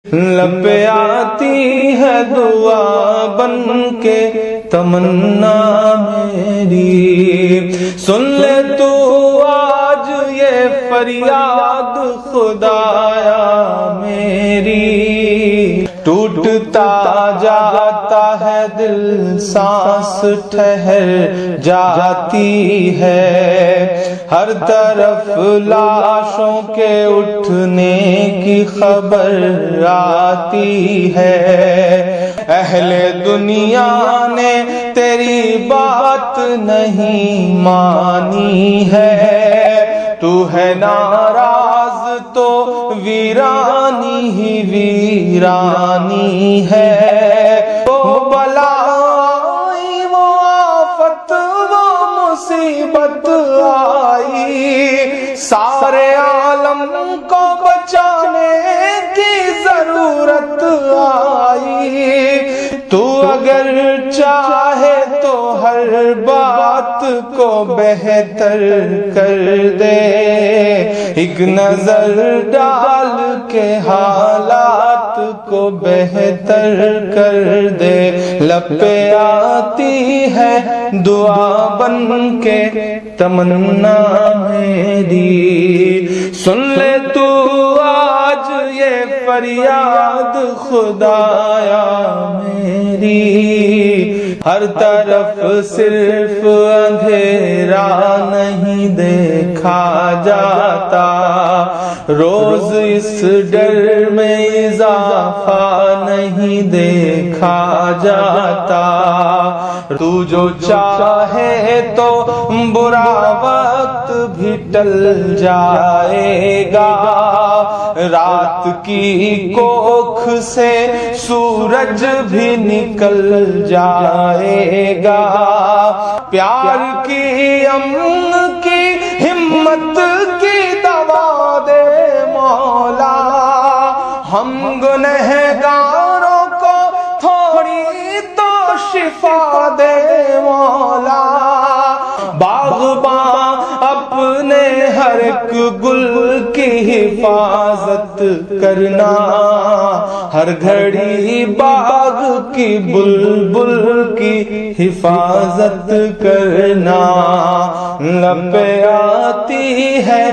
لب پہ آتی ہے دعا بن کے تمنا میری، سن لے تو آج یہ فریاد خدایا میری۔ ٹوٹتا جاتا ہے دل، سانس ٹھہر جاتی ہے، ہر طرف لاشوں کے اٹھنے کی خبر آتی ہے۔ اہل دنیا نے تیری بات نہیں مانی ہے، تو ہے ناراض تو ویرانی ہی ویرانی ہے۔ وہ بلا آئی، وہ آفت، وہ مصیبت آئی، سارے عالم کو بچانے کی ضرورت آئی۔ تو اگر چاہے تو ہر بات کو بہتر کر دے، ایک نظر ڈال کے حالات کو بہتر کر دے۔ لب پہ آتی ہے دعا بن کے تمنا میری، سن لے تو آج یہ فریاد خدایا میری۔ ہر طرف صرف اندھیرا نہیں دیکھا جاتا، روز اس ڈر میں اضافہ نہیں دیکھا جاتا۔ تو جو چاہے تو برا وقت بھی ٹل جائے گا، رات کی کوکھ سے سورج بھی نکل جائے گا۔ پیار کی، امن کی، ہمت کی دوا دے مولا، ہم گنہگاروں کو تھوڑی تو شفا دے مولا۔ باغباں اپنے ہر ایک گل کی حفاظت کرنا، ہر گھڑی باغ کی بلبل کی حفاظت کرنا۔ لب پہ آتی ہے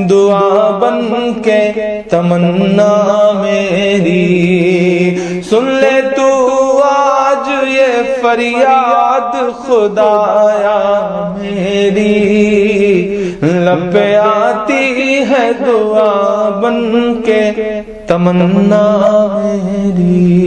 دعا بن کے تمنا میری، سن لے تو آج یہ فریاد خدایا میری۔ لب پہ آتی ہے دعا بن کے تمنا میری۔